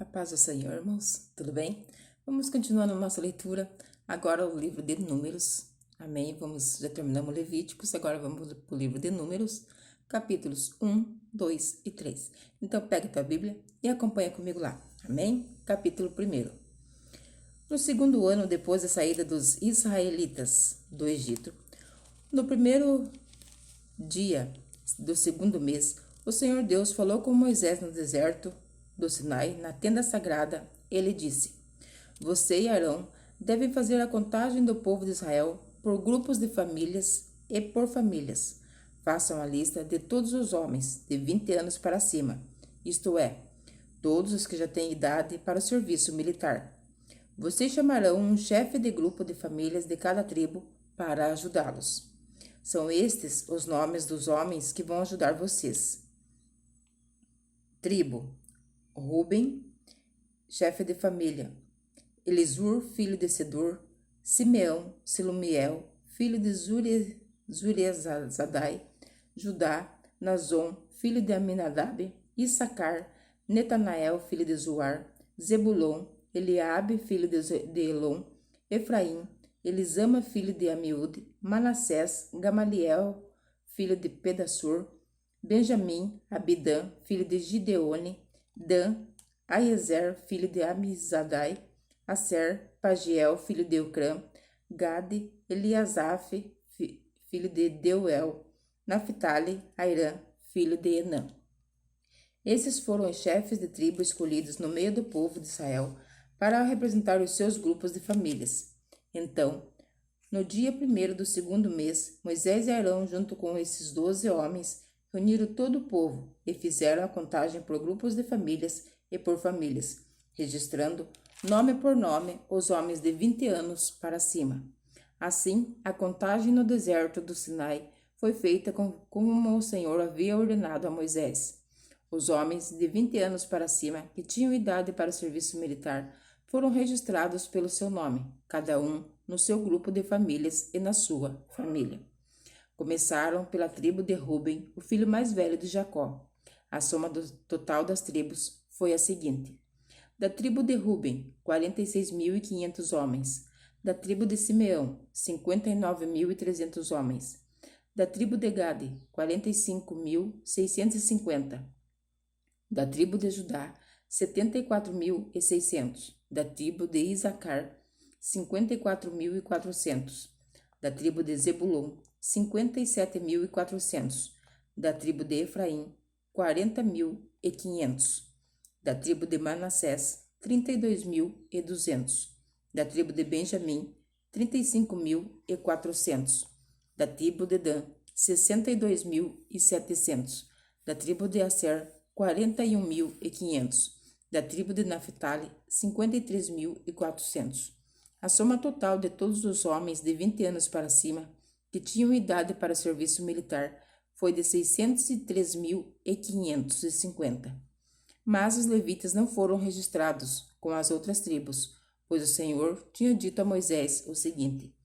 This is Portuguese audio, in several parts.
A paz do Senhor, irmãos, tudo bem? Vamos continuar na nossa leitura, agora o livro de Números, amém? Já terminamos Levíticos, agora vamos para o livro de Números, capítulos 1, 2 e 3. Então, pega a tua Bíblia e acompanha comigo lá, amém? Capítulo 1. No segundo ano depois da saída dos israelitas do Egito, no primeiro dia do segundo mês, o Senhor Deus falou com Moisés no deserto do Sinai, na tenda sagrada. Ele disse: Você e Arão devem fazer a contagem do povo de Israel por grupos de famílias e por famílias. Façam a lista de todos os homens de 20 anos para cima, isto é, todos os que já têm idade para o serviço militar. Vocês chamarão um chefe de grupo de famílias de cada tribo para ajudá-los. São estes os nomes dos homens que vão ajudar vocês. Tribo: Ruben, chefe de família. Elisur, filho de Sedur. Simeão, Selumiel, filho de Zuriezadai. Judá, Nazon, filho de Aminadab. Issacar, Netanael, filho de Zuar. Zebulon, Eliabe, filho de Elon. Efraim, Elisama, filho de Amiúde. Manassés, Gamaliel, filho de Pedassur. Benjamim, Abidã, filho de Gideone. Dan, Aiezer, filho de Amizadai. Aser, Pagiel, filho de Eucrã. Gade, Eliasaf, filho de Deuel. Naphtali, Airã, filho de Enã. Esses foram os chefes de tribo escolhidos no meio do povo de Israel para representar os seus grupos de famílias. Então, no dia 1º do segundo mês, Moisés e Arão, junto com esses 12 homens, reuniram todo o povo e fizeram a contagem por grupos de famílias e por famílias, registrando, nome por nome, os homens de 20 anos para cima. Assim, a contagem no deserto do Sinai foi feita como o Senhor havia ordenado a Moisés. Os homens de 20 anos para cima, que tinham idade para o serviço militar, foram registrados pelo seu nome, cada um no seu grupo de famílias e na sua família. Começaram pela tribo de Ruben, o filho mais velho de Jacó. A soma total das tribos foi a seguinte: da tribo de Ruben, 46.500 homens. Da tribo de Simeão, 59.300 homens. Da tribo de Gade, 45.650. Da tribo de Judá, 74.600. Da tribo de Isacar, 54.400. Da tribo de Zebulon, 57.400. Da tribo de Efraim, 40.500. Da tribo de Manassés, 32.200. Da tribo de Benjamim, 35.400. Da tribo de Dan, 62.700. Da tribo de Aser, 41.500. Da tribo de Naphtali, 53.400. A soma total de todos os homens de 20 anos para cima que tinham idade para o serviço militar foi de 603.550. Mas os levitas não foram registrados com as outras tribos, pois o Senhor tinha dito a Moisés o seguinte: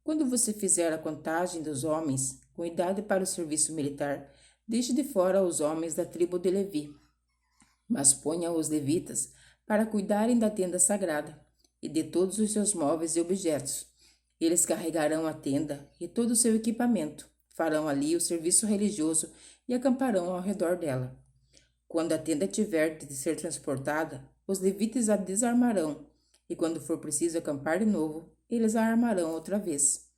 quando você fizer a contagem dos homens com idade para o serviço militar, deixe de fora os homens da tribo de Levi, mas ponha os levitas para cuidarem da tenda sagrada e de todos os seus móveis e objetos. Eles carregarão a tenda e todo o seu equipamento, farão ali o serviço religioso e acamparão ao redor dela. Quando a tenda tiver de ser transportada, os levitas a desarmarão, e quando for preciso acampar de novo, eles a armarão outra vez.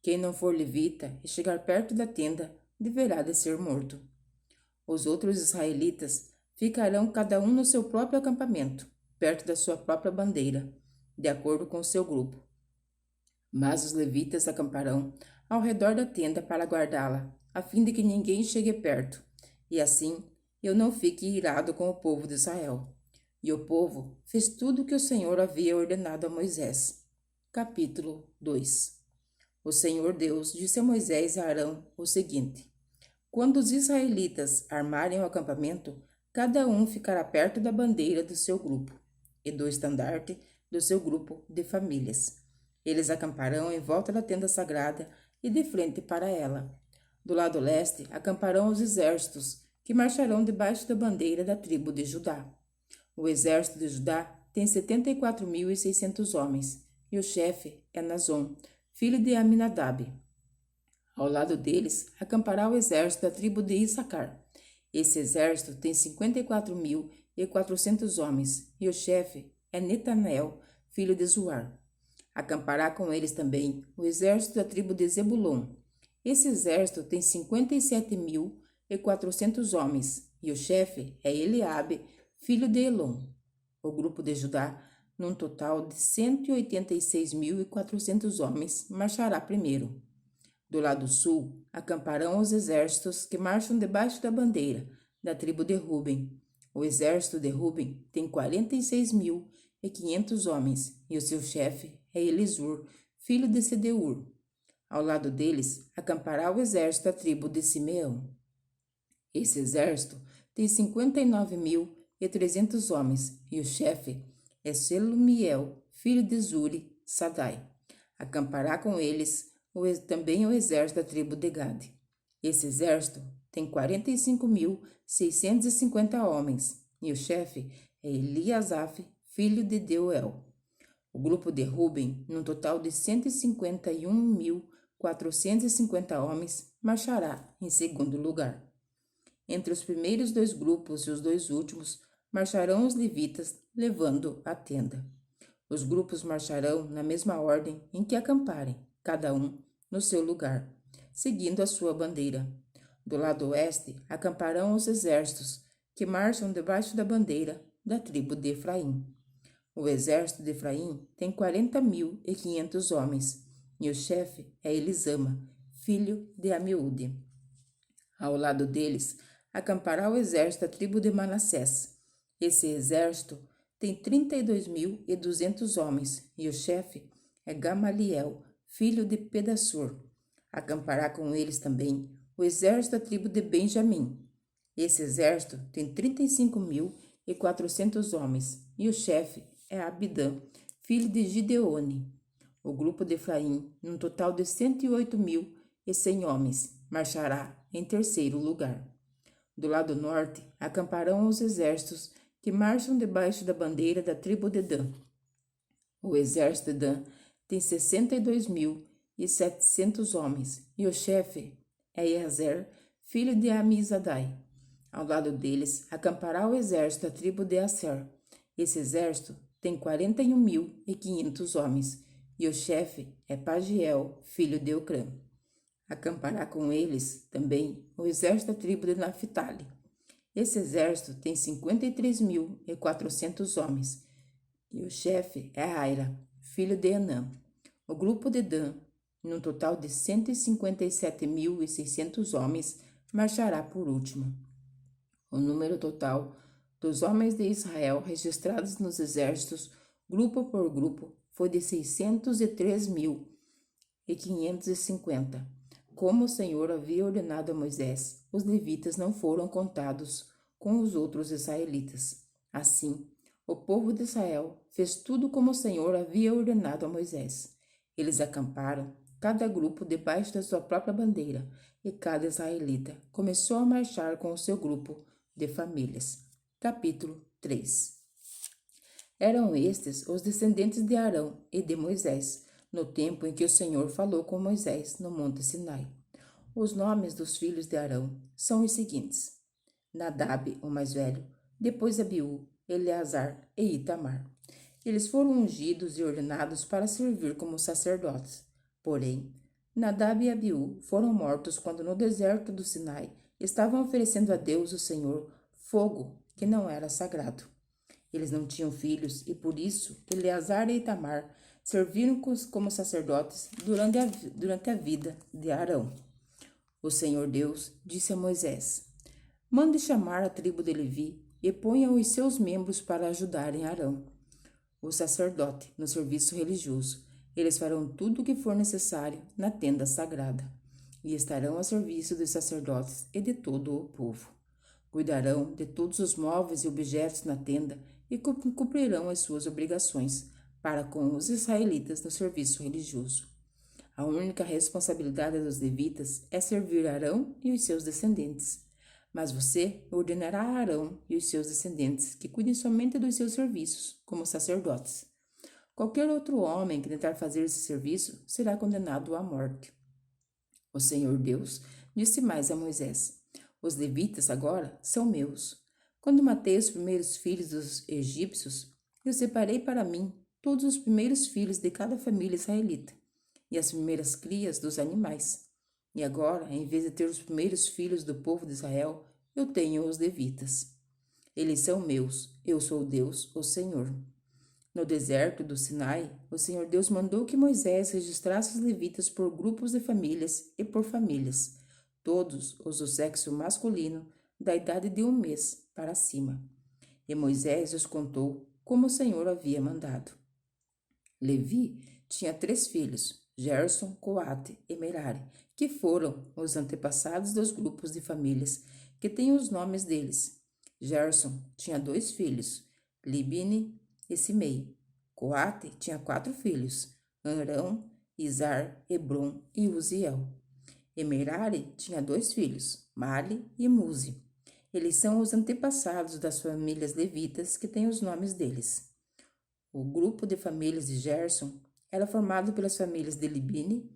Quem não for levita e chegar perto da tenda, deverá de ser morto. Os outros israelitas ficarão cada um no seu próprio acampamento, perto da sua própria bandeira, de acordo com o seu grupo. Mas os levitas acamparão ao redor da tenda para guardá-la, a fim de que ninguém chegue perto, e assim eu não fique irado com o povo de Israel. E o povo fez tudo o que o Senhor havia ordenado a Moisés. Capítulo 2. O Senhor Deus disse a Moisés e a Arão o seguinte: quando os israelitas armarem o acampamento, cada um ficará perto da bandeira do seu grupo e do estandarte do seu grupo de famílias. Eles acamparão em volta da tenda sagrada e de frente para ela. Do lado leste acamparão os exércitos, que marcharão debaixo da bandeira da tribo de Judá. O exército de Judá tem 74.600 homens, e o chefe é Nazon, filho de Aminadab. Ao lado deles, acampará o exército da tribo de Issacar. Esse exército tem 54.400 homens, e o chefe é Netanel, filho de Zuar. Acampará com eles também o exército da tribo de Zebulon. Esse exército tem 57.400 homens, e o chefe é Eliabe, filho de Elon. O grupo de Judá, num total de 186.400 homens, marchará primeiro. Do lado sul, acamparão os exércitos que marcham debaixo da bandeira da tribo de Ruben. O exército de Ruben tem 46.500 homens, e o seu chefe é Elisur, filho de Sedeur. Ao lado deles, acampará o exército da tribo de Simeão. Esse exército tem 59.300 homens, e o chefe é Selumiel, filho de Zuri, Sadai. Acampará com eles também o exército da tribo de Gade. Esse exército tem 45.650 homens, e o chefe é Eliasaf, filho de Deuel. O grupo de Ruben, num total de 151.450 homens, marchará em segundo lugar. Entre os primeiros dois grupos e os dois últimos, marcharão os levitas, levando a tenda. Os grupos marcharão na mesma ordem em que acamparem, cada um no seu lugar, seguindo a sua bandeira. Do lado oeste, acamparão os exércitos que marcham debaixo da bandeira da tribo de Efraim. O exército de Efraim tem 40.500 homens, e o chefe é Elisama, filho de Amiúde. Ao lado deles, acampará o exército da tribo de Manassés. Esse exército tem 32.200 homens, e o chefe é Gamaliel, filho de Pedassur. Acampará com eles também o exército da tribo de Benjamim. Esse exército tem 35.400 homens, e o chefe é Abidã, filho de Gideone. O grupo de Efraim, num total de 108.100 homens, marchará em terceiro lugar. Do lado norte, acamparão os exércitos que marcham debaixo da bandeira da tribo de Dan. O exército de Dan tem 62.700 homens, e o chefe é Eazer, filho de Amizadai. Ao lado deles, acampará o exército da tribo de Aser. Esse exército tem 41.500 homens, e o chefe é Pagiel, filho de Ocrã. Acampará com eles também o exército da tribo de Naphtali. Esse exército tem 53.400 homens, e o chefe é Aira, filho de Anã. O grupo de Dan, num total de 157.600 homens, marchará por último. O número total dos homens de Israel registrados nos exércitos, grupo por grupo, foi de 603.550. Como o Senhor havia ordenado a Moisés, os levitas não foram contados com os outros israelitas. Assim, o povo de Israel fez tudo como o Senhor havia ordenado a Moisés. Eles acamparam, cada grupo debaixo da sua própria bandeira, e cada israelita começou a marchar com o seu grupo de famílias. Capítulo 3. Eram estes os descendentes de Arão e de Moisés, no tempo em que o Senhor falou com Moisés no monte Sinai. Os nomes dos filhos de Arão são os seguintes: Nadab, o mais velho, depois Abiú, Eleazar e Itamar. Eles foram ungidos e ordenados para servir como sacerdotes. Porém, Nadab e Abiú foram mortos quando no deserto do Sinai estavam oferecendo a Deus, o Senhor, fogo que não era sagrado. Eles não tinham filhos e por isso Eleazar e Itamar serviram como sacerdotes durante a vida de Arão. O Senhor Deus disse a Moisés: Mande chamar a tribo de Levi e ponha os seus membros para ajudarem Arão, o sacerdote, no serviço religioso. Eles farão tudo o que for necessário na tenda sagrada e estarão a serviço dos sacerdotes e de todo o povo. Cuidarão de todos os móveis e objetos na tenda e cumprirão as suas obrigações para com os israelitas no serviço religioso. A única responsabilidade dos levitas é servir Arão e os seus descendentes. Mas você ordenará a Arão e os seus descendentes que cuidem somente dos seus serviços, como sacerdotes. Qualquer outro homem que tentar fazer esse serviço será condenado à morte. O Senhor Deus disse mais a Moisés: Os levitas agora são meus. Quando matei os primeiros filhos dos egípcios, eu separei para mim todos os primeiros filhos de cada família israelita e as primeiras crias dos animais. E agora, em vez de ter os primeiros filhos do povo de Israel, eu tenho os levitas. Eles são meus, eu sou Deus, o Senhor. No deserto do Sinai, o Senhor Deus mandou que Moisés registrasse os levitas por grupos de famílias e por famílias, todos os do sexo masculino, da idade de 1 mês para cima. E Moisés os contou como o Senhor havia mandado. Levi tinha 3 filhos, Gerson, Coate e Merari, que foram os antepassados dos grupos de famílias, que têm os nomes deles. Gerson tinha 2 filhos, Libine e Simei. Coate tinha 4 filhos, Arão, Izar, Hebron e Uziel. E Merari tinha 2 filhos, Mali e Muzi. Eles são os antepassados das famílias levitas que têm os nomes deles. O grupo de famílias de Gerson era formado pelas famílias de Libine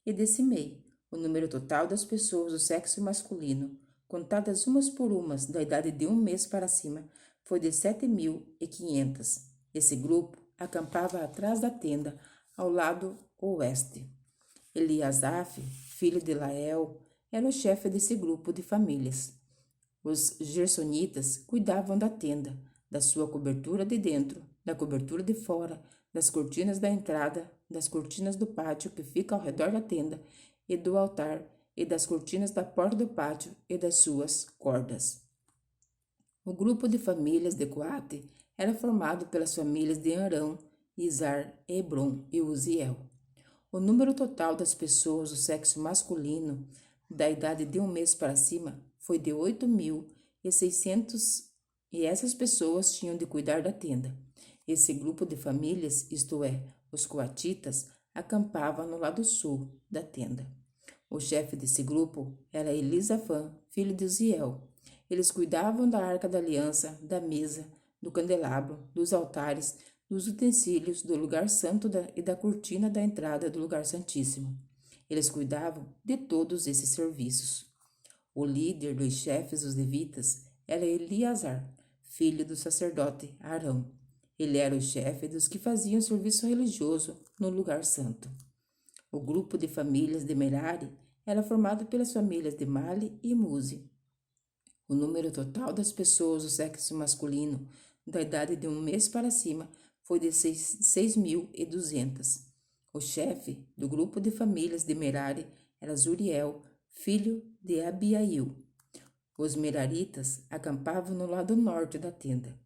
e de Simei. O número total das pessoas do sexo masculino, contadas umas por umas da idade de 1 mês para cima, foi de 7.500. Esse grupo acampava atrás da tenda, ao lado oeste. Eliasaf, filho de Lael, era o chefe desse grupo de famílias. Os gersonitas cuidavam da tenda, da sua cobertura de dentro, da cobertura de fora, das cortinas da entrada, das cortinas do pátio que fica ao redor da tenda e do altar, e das cortinas da porta do pátio e das suas cordas. O grupo de famílias de Coate era formado pelas famílias de Arão, Izar, Hebron e Uziel. O número total das pessoas do sexo masculino, da idade de 1 mês para cima, foi de 8.600, e essas pessoas tinham de cuidar da tenda. Esse grupo de famílias, isto é, os coatitas, acampava no lado sul da tenda. O chefe desse grupo era Elisafã, filho de Uziel. Eles cuidavam da arca da aliança, da mesa, do candelabro, dos altares, dos utensílios, do lugar santo e da cortina da entrada do lugar santíssimo. Eles cuidavam de todos esses serviços. O líder dos chefes dos levitas era Eleazar, filho do sacerdote Arão. Ele era o chefe dos que faziam serviço religioso no lugar santo. O grupo de famílias de Merari era formado pelas famílias de Mali e Muzi. O número total das pessoas do sexo masculino, da idade de 1 mês para cima, foi de 6.200. O chefe do grupo de famílias de Merari era Zuriel, filho de Abiail. Os meraritas acampavam no lado norte da tenda.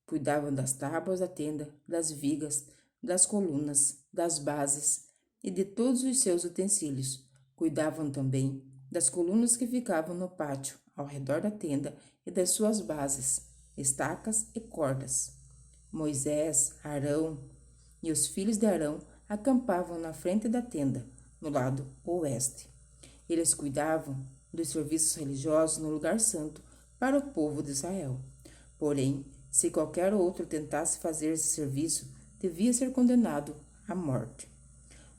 Cuidavam das tábuas da tenda, das vigas, das colunas, das bases e de todos os seus utensílios. Cuidavam também das colunas que ficavam no pátio, ao redor da tenda e das suas bases, estacas e cordas. Moisés, Arão e os filhos de Arão acampavam na frente da tenda, no lado oeste. Eles cuidavam dos serviços religiosos no lugar santo para o povo de Israel. Porém, se qualquer outro tentasse fazer esse serviço, devia ser condenado à morte.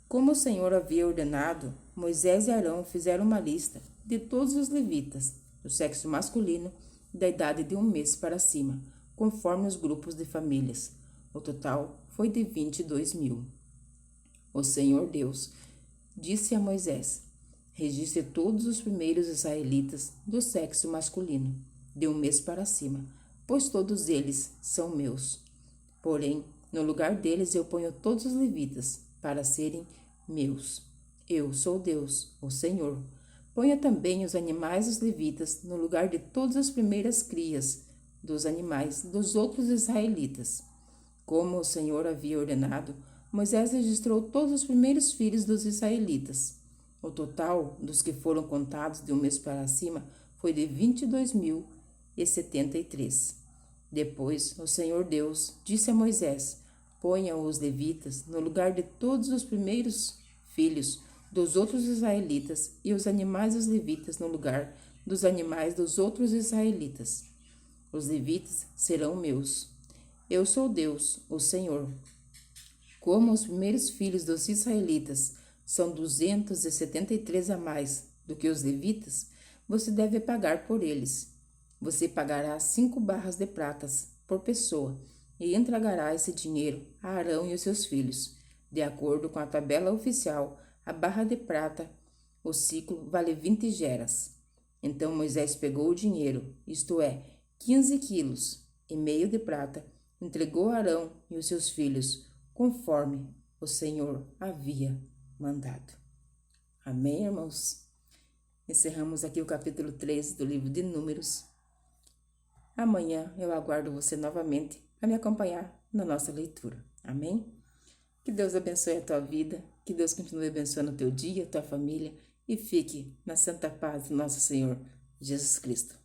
Como o Senhor havia ordenado, Moisés e Arão fizeram uma lista de todos os levitas, do sexo masculino, da idade de 1 mês para cima, conforme os grupos de famílias. O total foi de 22.000. O Senhor Deus disse a Moisés: registre todos os primeiros israelitas do sexo masculino, de 1 mês para cima, pois todos eles são meus. Porém, no lugar deles eu ponho todos os levitas, para serem meus. Eu sou Deus, o Senhor. Ponha também os animais dos levitas no lugar de todas as primeiras crias dos animais dos outros israelitas. Como o Senhor havia ordenado, Moisés registrou todos os primeiros filhos dos israelitas. O total dos que foram contados de 1 mês para cima foi de 22.073. Depois, o Senhor Deus disse a Moisés: ponha os levitas no lugar de todos os primeiros filhos dos outros israelitas e os animais dos levitas no lugar dos animais dos outros israelitas. Os levitas serão meus. Eu sou Deus, o Senhor. Como os primeiros filhos dos israelitas são 273 a mais do que os levitas, você deve pagar por eles. Você pagará 5 barras de pratas por pessoa e entregará esse dinheiro a Arão e os seus filhos. De acordo com a tabela oficial, a barra de prata, o ciclo, vale 20 geras. Então Moisés pegou o dinheiro, isto é, 15 quilos e meio de prata, entregou a Arão e os seus filhos, conforme o Senhor havia mandado. Amém, irmãos? Encerramos aqui o capítulo 13 do livro de Números. Amanhã eu aguardo você novamente para me acompanhar na nossa leitura. Amém? Que Deus abençoe a tua vida, que Deus continue abençoando o teu dia, a tua família e fique na santa paz do nosso Senhor Jesus Cristo.